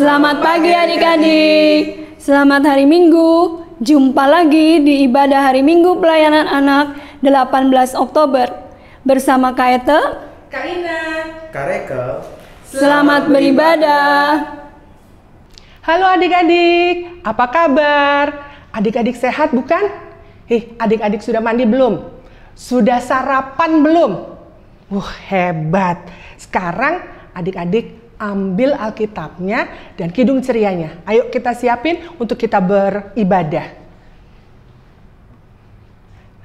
Selamat pagi adik-adik. Selamat hari Minggu. Jumpa lagi di ibadah hari Minggu pelayanan anak 18 Oktober. Bersama Kak Ete, Kak Ina, Kak Reke. Selamat beribadah. Halo adik-adik, apa kabar? Adik-adik sehat bukan? Adik-adik sudah mandi belum? Sudah sarapan belum? Hebat. Sekarang adik-adik ambil Alkitabnya dan Kidung Cerianya. Ayo kita siapin untuk kita beribadah.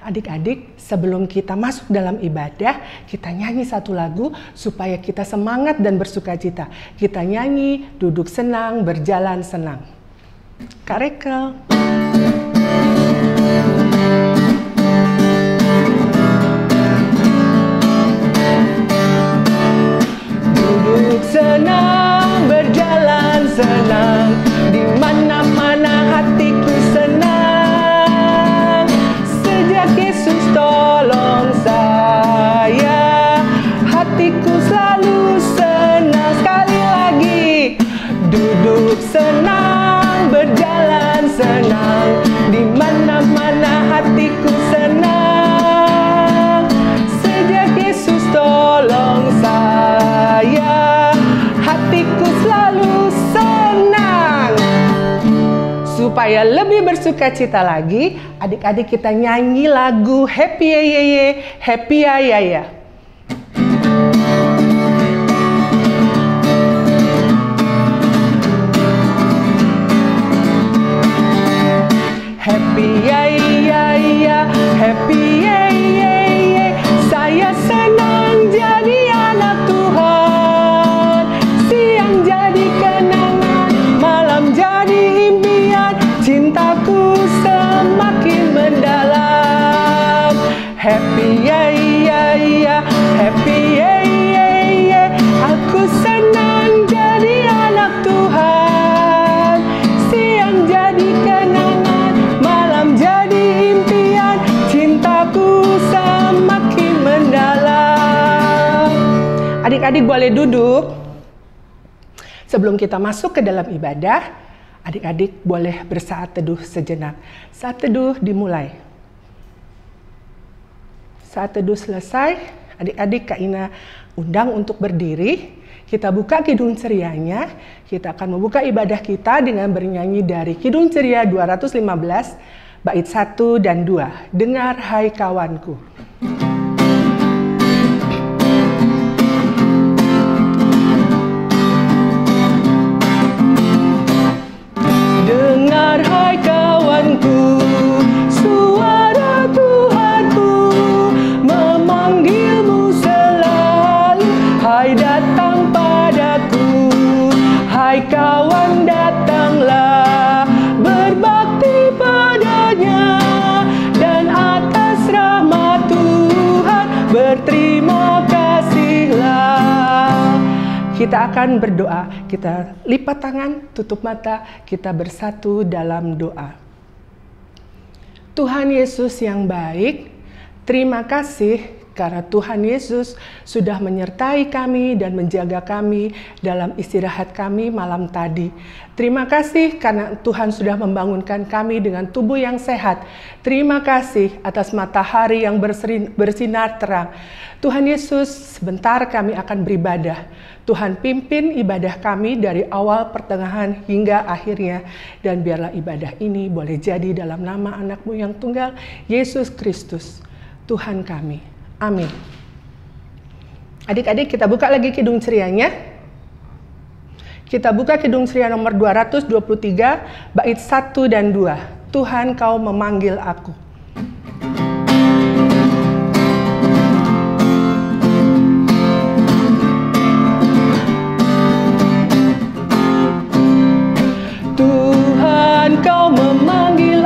Adik-adik, sebelum kita masuk dalam ibadah, kita nyanyi satu lagu supaya kita semangat dan bersukacita. Kita nyanyi, duduk senang, berjalan senang. Kak Rekel. Duduk senang, berjalan senang, di mana-mana hatiku senang. Sejak Yesus tolong saya, hatiku selalu senang. Sekali lagi, duduk senang, berjalan senang, di mana-mana hatiku senang. Sejak Yesus tolong saya, hatiku selalu senang. Supaya lebih bersukacita lagi, adik-adik kita nyanyi lagu Happy Ya Ya Ya, Happy Ya Ya Ya. Happy Ya Ya Ya, Happy Ya Ya Ya, saya senang jadi anak Tuhan. Siang jadi kenangan, malam jadi impian, cintaku semakin mendalam. Happy Ya Ya Ya, Happy Ya Ya Ya, aku senang jadi anak Tuhan. Siang jadi kenangan, malam jadi impian, cintaku semakin mendalam. Adik-adik boleh duduk. Sebelum kita masuk ke dalam ibadah, adik-adik boleh bersaat teduh sejenak. Saat teduh dimulai. Saat teduh selesai, adik-adik Kak Ina undang untuk berdiri. Kita buka Kidung Cerianya. Kita akan membuka ibadah kita dengan bernyanyi dari Kidung Ceria 215, bait 1 dan 2. Dengar hai kawanku. Dengar hai kawanku, suara Tuhanku memanggilmu selalu. Hai datang padaku, hai kawan datanglah, berbakti padanya, dan atas rahmat Tuhan berterima kasihlah. Kita akan berdoa, kita lipat tangan, tutup mata, kita bersatu dalam doa. Tuhan Yesus yang baik, terima kasih karena Tuhan Yesus sudah menyertai kami dan menjaga kami dalam istirahat kami malam tadi. Terima kasih karena Tuhan sudah membangunkan kami dengan tubuh yang sehat. Terima kasih atas matahari yang bersinar terang. Tuhan Yesus, sebentar kami akan beribadah. Tuhan pimpin ibadah kami dari awal, pertengahan, hingga akhirnya. Dan biarlah ibadah ini boleh jadi dalam nama anak-Mu yang tunggal, Yesus Kristus, Tuhan kami. Amin. Adik-adik, kita buka lagi Kidung Cerianya. Kita buka Kidung Ceria nomor 223, bait 1 dan 2. Tuhan, Kau memanggil aku. Tuhan, Kau memanggil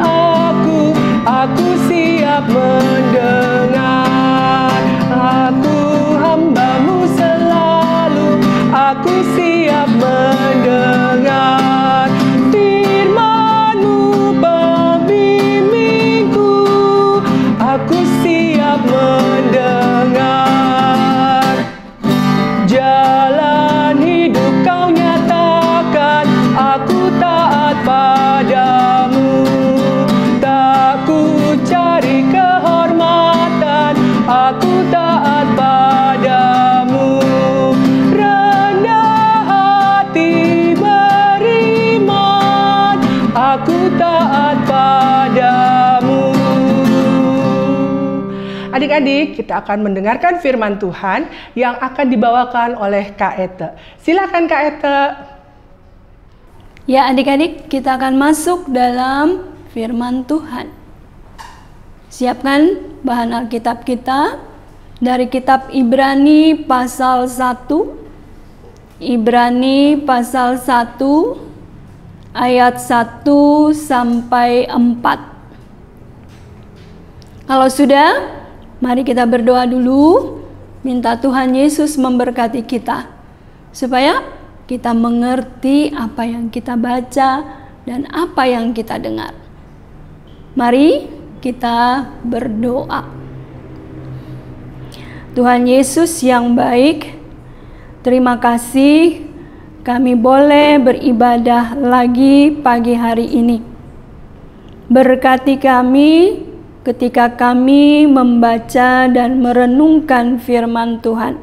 aku siap mendengar. Aku hamba-Mu selalu, aku siap mendengar. Firman-Mu pembimbingku, aku siap mendengar. Jalan hidup Kau nyatakan, Adik-adik, kita akan mendengarkan firman Tuhan yang akan dibawakan oleh Kak Ete. Silakan Kak Ete. Ya adik-adik, kita akan masuk dalam firman Tuhan. Siapkan bahan Alkitab kita dari kitab Ibrani pasal 1. Ibrani pasal 1 ayat 1 sampai 4. Kalau sudah, mari kita berdoa dulu, minta Tuhan Yesus memberkati kita, supaya kita mengerti apa yang kita baca dan apa yang kita dengar. Mari kita berdoa. Tuhan Yesus yang baik, terima kasih kami boleh beribadah lagi pagi hari ini. Berkati kami ketika kami membaca dan merenungkan firman Tuhan.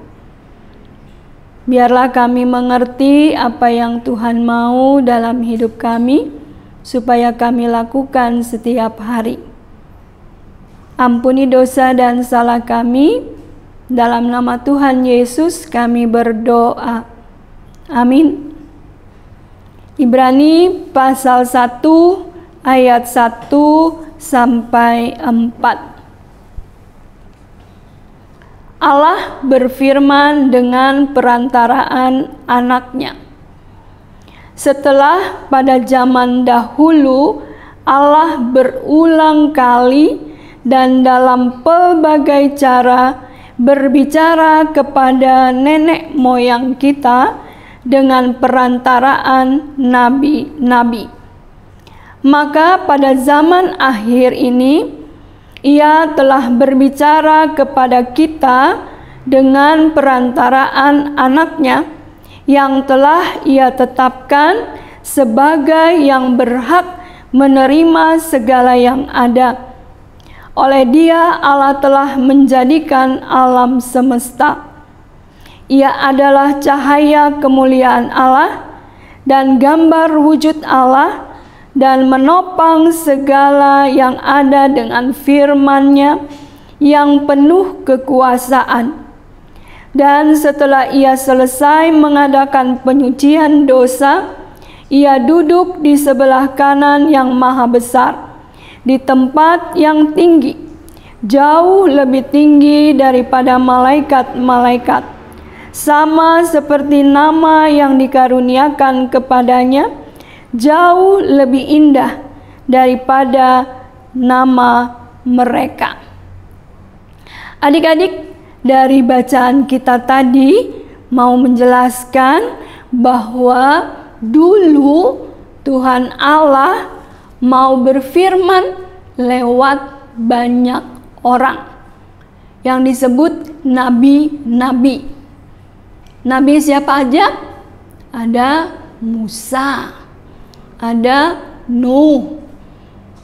Biarlah kami mengerti apa yang Tuhan mau dalam hidup kami, supaya kami lakukan setiap hari. Ampuni dosa dan salah kami, dalam nama Tuhan Yesus kami berdoa. Amin. Ibrani pasal 1 ayat 1 sampai 4. Allah berfirman dengan perantaraan anaknya. Setelah pada zaman dahulu Allah berulang kali dan dalam pelbagai cara berbicara kepada nenek moyang kita dengan perantaraan nabi-nabi. Maka pada zaman akhir ini, Ia telah berbicara kepada kita dengan perantaraan anaknya yang telah Ia tetapkan sebagai yang berhak menerima segala yang ada. Oleh Dia Allah telah menjadikan alam semesta. Ia adalah cahaya kemuliaan Allah dan gambar wujud Allah, dan menopang segala yang ada dengan firman-Nya yang penuh kekuasaan. Dan setelah Ia selesai mengadakan penyucian dosa, Ia duduk di sebelah kanan yang maha besar, di tempat yang tinggi, jauh lebih tinggi daripada malaikat-malaikat, sama seperti nama yang dikaruniakan kepadanya jauh lebih indah daripada nama mereka. Adik-adik, dari bacaan kita tadi mau menjelaskan bahwa dulu Tuhan Allah mau berfirman lewat banyak orang yang disebut nabi-nabi. Nabi siapa aja? Ada Musa, ada Nuh,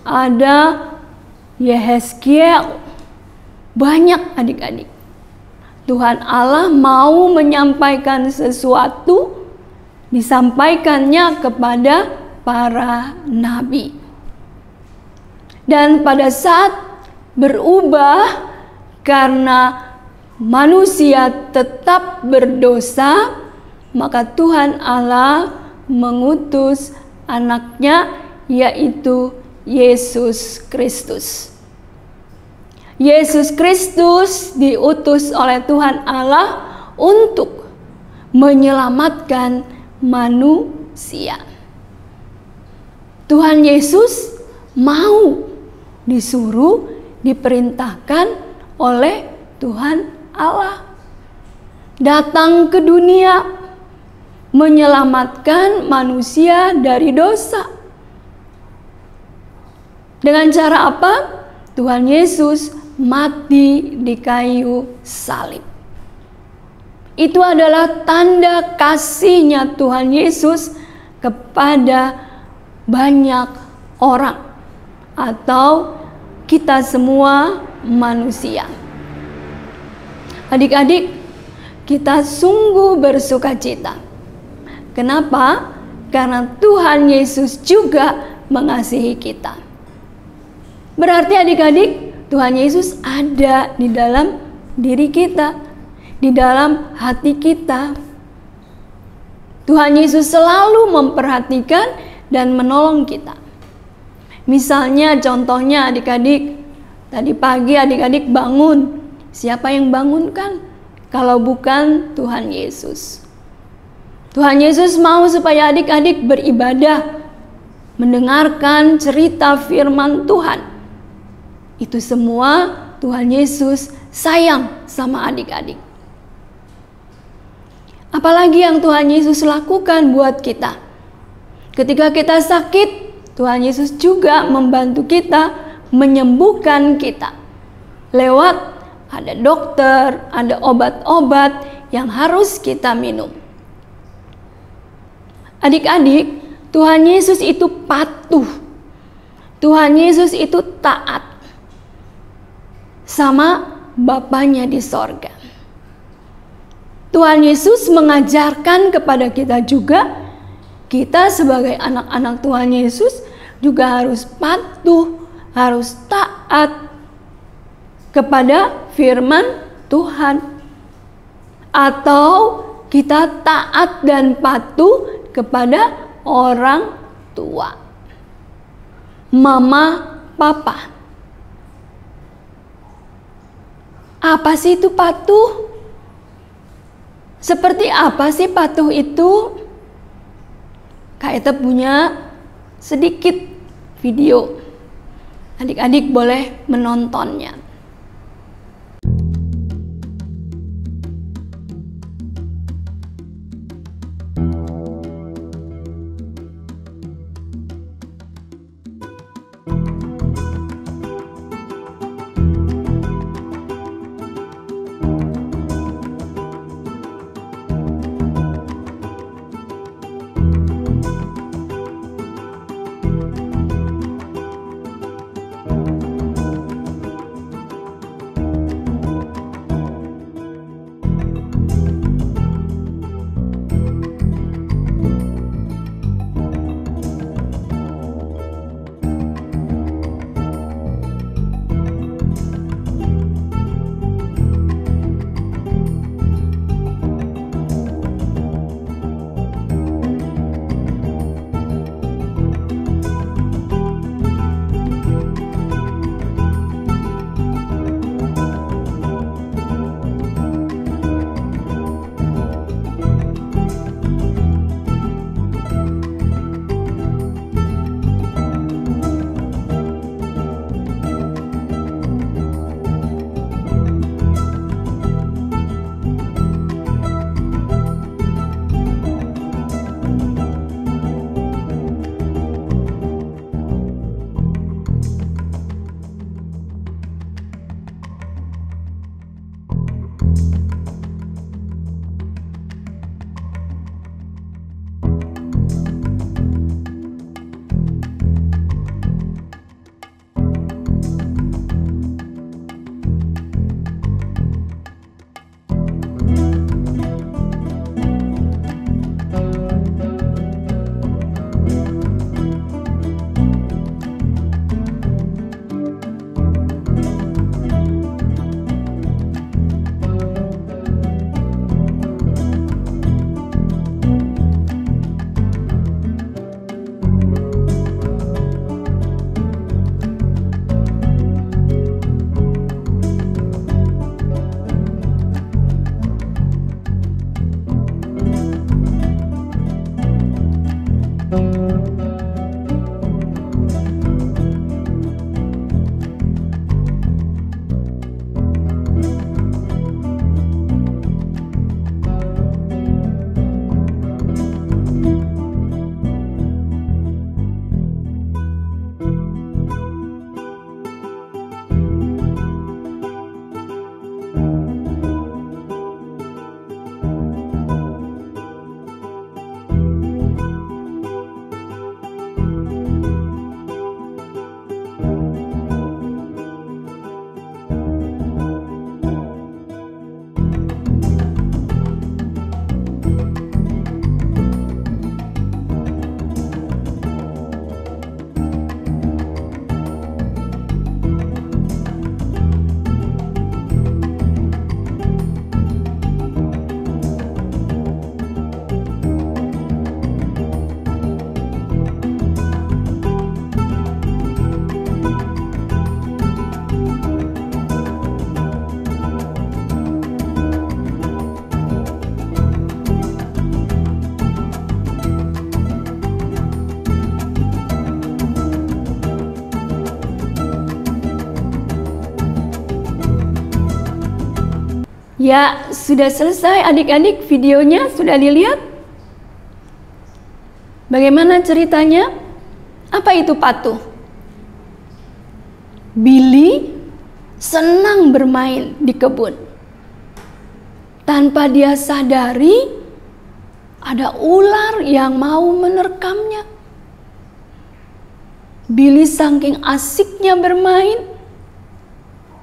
ada Yehezkiel. Banyak adik-adik. Tuhan Allah mau menyampaikan sesuatu, disampaikannya kepada para nabi. Dan pada saat berubah karena manusia tetap berdosa, maka Tuhan Allah mengutus anaknya, yaitu Yesus Kristus. Yesus Kristus diutus oleh Tuhan Allah untuk menyelamatkan manusia. Tuhan Yesus mau disuruh, diperintahkan oleh Tuhan Allah datang ke dunia menyelamatkan manusia dari dosa. Dengan cara apa? Tuhan Yesus mati di kayu salib. Itu adalah tanda kasih-Nya Tuhan Yesus kepada banyak orang atau kita semua manusia. Adik-adik, kita sungguh bersukacita. Kenapa? Karena Tuhan Yesus juga mengasihi kita. Berarti adik-adik, Tuhan Yesus ada di dalam diri kita, di dalam hati kita. Tuhan Yesus selalu memperhatikan dan menolong kita. Misalnya, contohnya adik-adik, tadi pagi adik-adik bangun. Siapa yang bangunkan? Kalau bukan Tuhan Yesus. Tuhan Yesus mau supaya adik-adik beribadah, mendengarkan cerita firman Tuhan. Itu semua Tuhan Yesus sayang sama adik-adik. Apalagi yang Tuhan Yesus lakukan buat kita. Ketika kita sakit, Tuhan Yesus juga membantu kita, menyembuhkan kita. Lewat ada dokter, ada obat-obat yang harus kita minum. Adik-adik, Tuhan Yesus itu patuh. Tuhan Yesus itu taat sama Bapanya di sorga. Tuhan Yesus mengajarkan kepada kita juga, kita sebagai anak-anak Tuhan Yesus juga harus patuh, harus taat kepada firman Tuhan. Atau kita taat dan patuh kepada orang tua, mama, papa. Apa sih itu patuh? Seperti apa sih patuh itu? Kak Eta punya sedikit video. Adik-adik boleh menontonnya. Ya, sudah selesai adik-adik, videonya sudah dilihat? Bagaimana ceritanya? Apa itu patuh? Billy senang bermain di kebun. Tanpa dia sadari, ada ular yang mau menerkamnya. Billy saking asiknya bermain,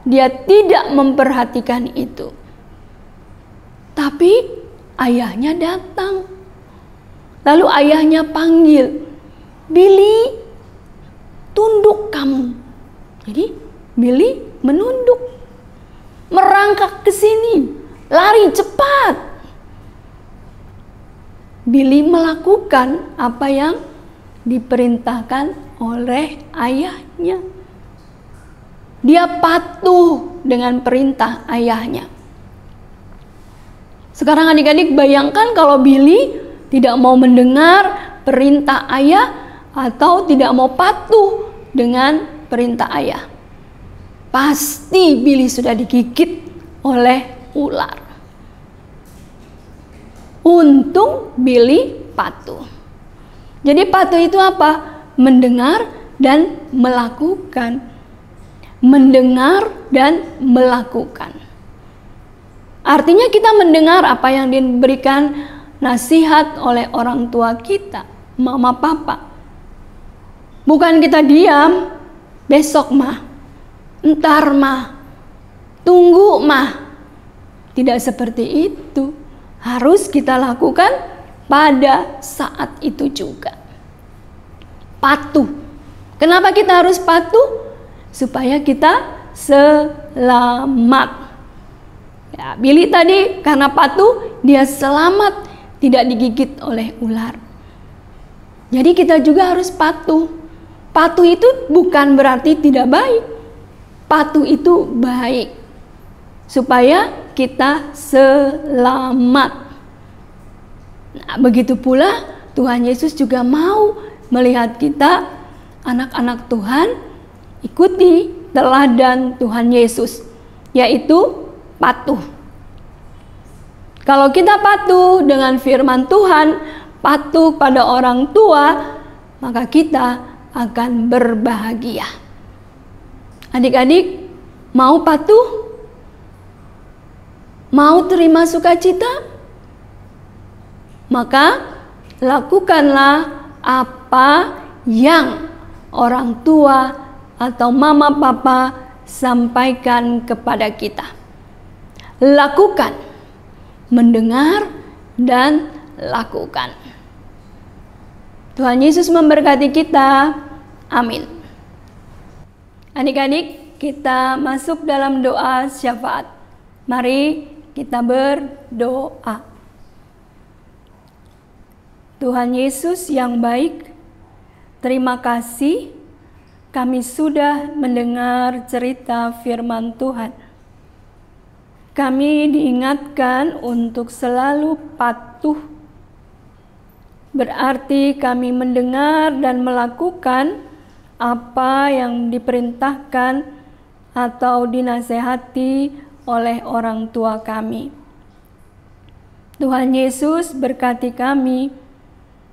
dia tidak memperhatikan itu. Tapi ayahnya datang. Lalu ayahnya panggil, "Billy, tunduk kamu." Jadi Billy menunduk, merangkak ke sini, lari cepat. Billy melakukan apa yang diperintahkan oleh ayahnya. Dia patuh dengan perintah ayahnya. Sekarang adik-adik bayangkan kalau Billy tidak mau mendengar perintah ayah atau tidak mau patuh dengan perintah ayah. Pasti Billy sudah digigit oleh ular. Untung Billy patuh. Jadi patuh itu apa? Mendengar dan melakukan. Mendengar dan melakukan. Artinya kita mendengar apa yang diberikan nasihat oleh orang tua kita, mama papa. Bukan kita diam, besok mah, entar mah, tunggu mah. Tidak seperti itu. Harus kita lakukan pada saat itu juga. Patuh. Kenapa kita harus patuh? Supaya kita selamat. Ya, Billy tadi karena patuh, dia selamat, tidak digigit oleh ular. Jadi kita juga harus patuh. Patuh itu bukan berarti tidak baik. Patuh itu baik. Supaya kita selamat. Nah, begitu pula Tuhan Yesus juga mau melihat kita, anak-anak Tuhan, ikuti teladan Tuhan Yesus, yaitu patuh. Kalau kita patuh dengan firman Tuhan, patuh pada orang tua, maka kita akan berbahagia. Adik-adik, mau patuh? Mau terima sukacita? Maka lakukanlah apa yang orang tua atau mama papa sampaikan kepada kita. Lakukan, mendengar, dan lakukan. Tuhan Yesus memberkati kita. Amin. Adik-adik, kita masuk dalam doa syafaat. Mari kita berdoa. Tuhan Yesus yang baik, terima kasih kami sudah mendengar cerita firman Tuhan. Kami diingatkan untuk selalu patuh. Berarti kami mendengar dan melakukan apa yang diperintahkan atau dinasehati oleh orang tua kami. Tuhan Yesus berkati kami,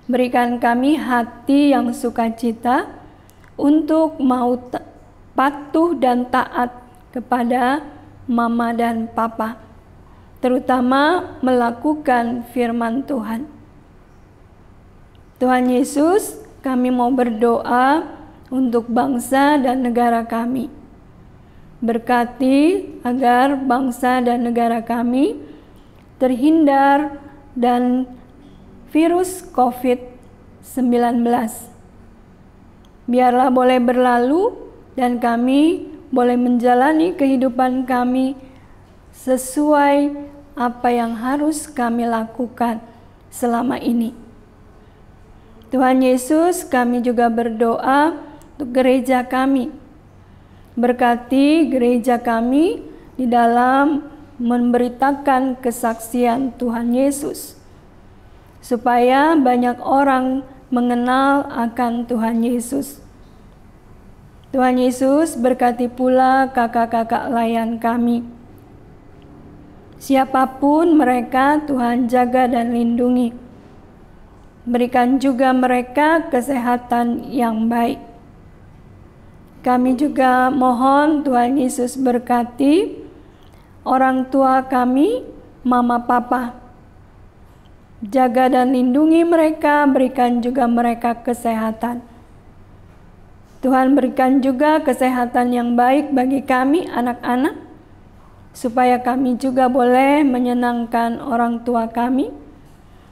berikan kami hati yang sukacita untuk mau patuh dan taat kepada mama dan papa, terutama melakukan firman Tuhan. Tuhan Yesus, kami mau berdoa untuk bangsa dan negara kami. Berkati agar bangsa dan negara kami terhindar dan virus COVID-19. Biarlah boleh berlalu dan kami boleh menjalani kehidupan kami sesuai apa yang harus kami lakukan selama ini. Tuhan Yesus, kami juga berdoa untuk gereja kami. Berkati gereja kami di dalam memberitakan kesaksian Tuhan Yesus, supaya banyak orang mengenal akan Tuhan Yesus. Tuhan Yesus berkati pula kakak-kakak layan kami, Siapapun mereka, Tuhan jaga dan lindungi. Berikan juga mereka kesehatan yang baik. Kami juga mohon Tuhan Yesus berkati orang tua kami, mama papa. Jaga dan lindungi mereka, berikan juga mereka kesehatan. Tuhan berikan juga kesehatan yang baik bagi kami anak-anak, supaya kami juga boleh menyenangkan orang tua kami.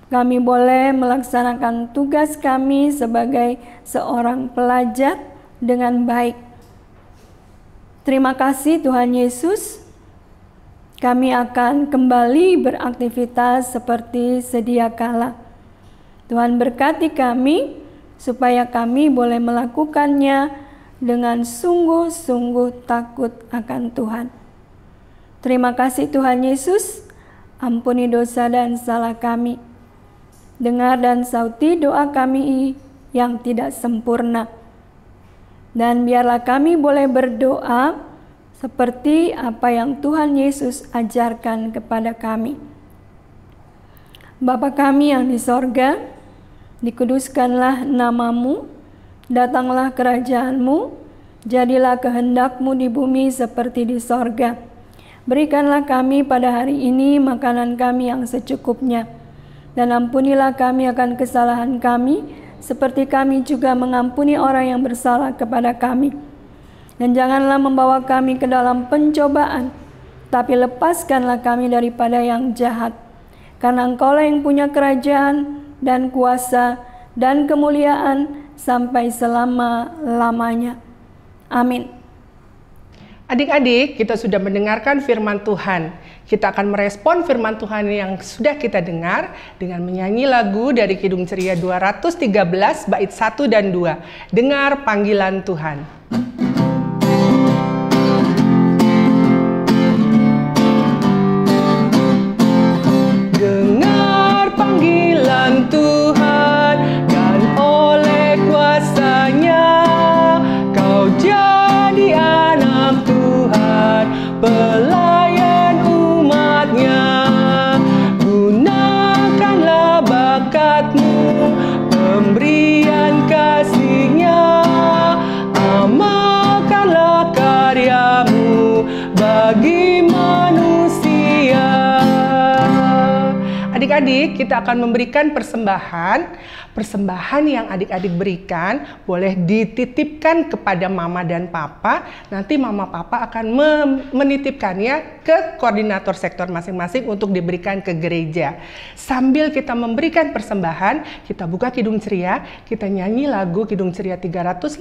Kami boleh melaksanakan tugas kami sebagai seorang pelajar dengan baik. Terima kasih Tuhan Yesus. Kami akan kembali beraktivitas seperti sedia kala. Tuhan berkati kami supaya kami boleh melakukannya dengan sungguh-sungguh takut akan Tuhan. Terima kasih Tuhan Yesus. Ampuni dosa dan salah kami. Dengar dan sauti doa kami yang tidak sempurna. Dan biarlah kami boleh berdoa seperti apa yang Tuhan Yesus ajarkan kepada kami. Bapa kami yang di sorga, dikuduskanlah namamu, datanglah kerajaanmu, jadilah kehendakmu di bumi seperti di sorga. Berikanlah kami pada hari ini makanan kami yang secukupnya, dan ampunilah kami akan kesalahan kami, seperti kami juga mengampuni orang yang bersalah kepada kami. Dan janganlah membawa kami ke dalam pencobaan, tapi lepaskanlah kami daripada yang jahat. Karena Engkaulah yang punya kerajaan dan kuasa dan kemuliaan sampai selama-lamanya. Amin. Adik-adik, kita sudah mendengarkan firman Tuhan. Kita akan merespon firman Tuhan yang sudah kita dengar dengan menyanyi lagu dari Kidung Ceria 213 bait 1 dan 2. Dengar panggilan Tuhan. Dengar panggilan Tuhan dan oleh kuasa-Nya kau jadi anak Tuhan, pelayan umat-Nya. Gunakanlah bakatmu, pemberian kasih-Nya, amalkanlah karyamu bagi manusia. Adik-adik, kita akan memberikan persembahan. Persembahan yang adik-adik berikan boleh dititipkan kepada mama dan papa. Nanti mama papa akan menitipkannya ke koordinator sektor masing-masing untuk diberikan ke gereja. Sambil kita memberikan persembahan, kita buka Kidung Ceria, kita nyanyi lagu Kidung Ceria 356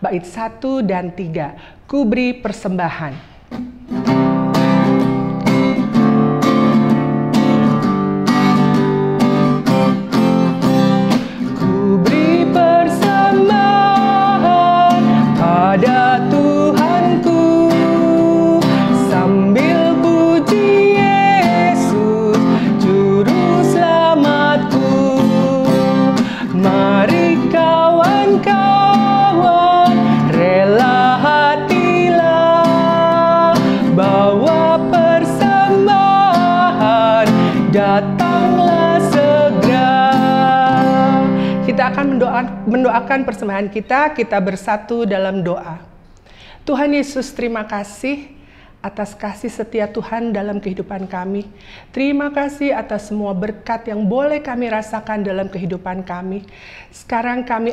bait 1 dan 3. Ku beri persembahan. Pada Tuhanku, sambil puji Yesus, Juru Selamatku. Mari kawan-kawan, rela hatilah, bawa persembahan, datanglah segera. Kita akan mendoakan persembahan kita bersatu dalam doa. Tuhan Yesus, terima kasih atas kasih setia Tuhan dalam kehidupan kami. Terima kasih atas semua berkat yang boleh kami rasakan dalam kehidupan kami. Sekarang kami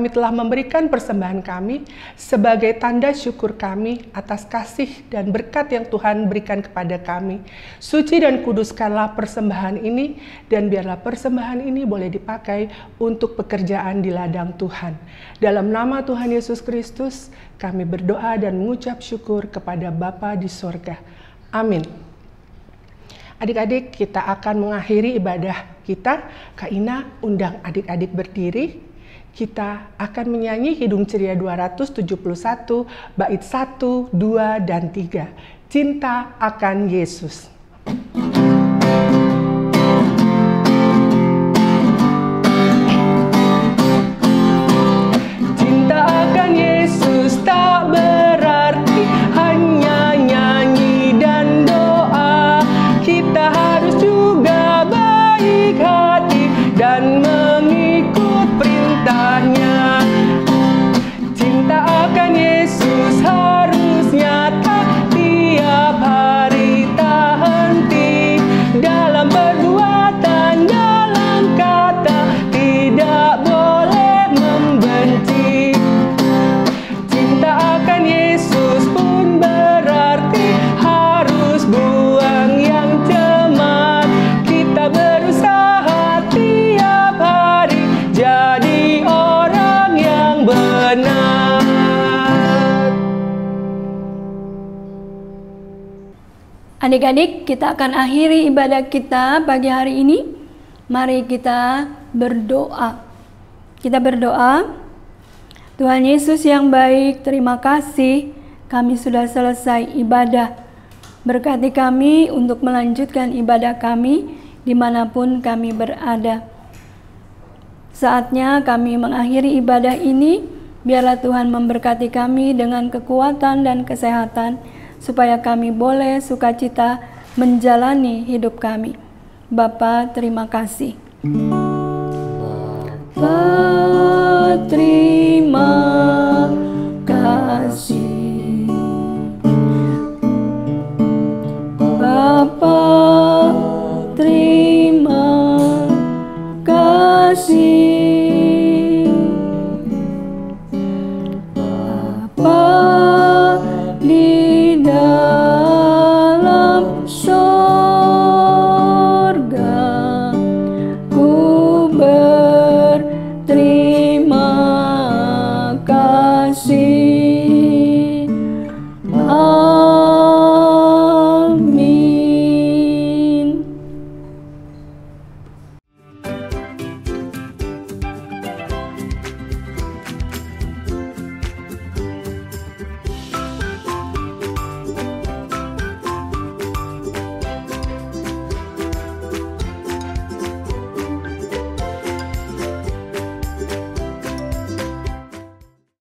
telah memberikan persembahan kami sebagai tanda syukur kami atas kasih dan berkat yang Tuhan berikan kepada kami. Suci dan kuduskanlah persembahan ini, dan biarlah persembahan ini boleh dipakai untuk pekerjaan di ladang Tuhan. Dalam nama Tuhan Yesus Kristus, kami berdoa dan mengucap syukur kepada Bapa di sorga. Amin. Adik-adik, kita akan mengakhiri ibadah kita. Kak Ina undang adik-adik berdiri. Kita akan menyanyi Kidung Ceria 271 bait 1, 2, dan 3. Cinta akan Yesus. Cinta akan Yesus tak berarti hanya nyanyi dan doa. tiap hari tak henti, dalam perbuatan, dalam kata, tidak boleh membenci. Cinta akan Yesus pun berarti harus buang yang cemat. Kita berusaha tiap hari jadi orang yang benar. Adik-adik, kita akan akhiri ibadah kita pagi hari ini. Mari kita berdoa. Kita berdoa. Tuhan Yesus yang baik, terima kasih kami sudah selesai ibadah. Berkati kami untuk melanjutkan ibadah kami dimanapun kami berada. Saatnya kami mengakhiri ibadah ini, biarlah Tuhan memberkati kami dengan kekuatan dan kesehatan, supaya kami boleh sukacita menjalani hidup kami. Bapa, terima kasih. Bapa, terima kasih. Bapa, terima kasih.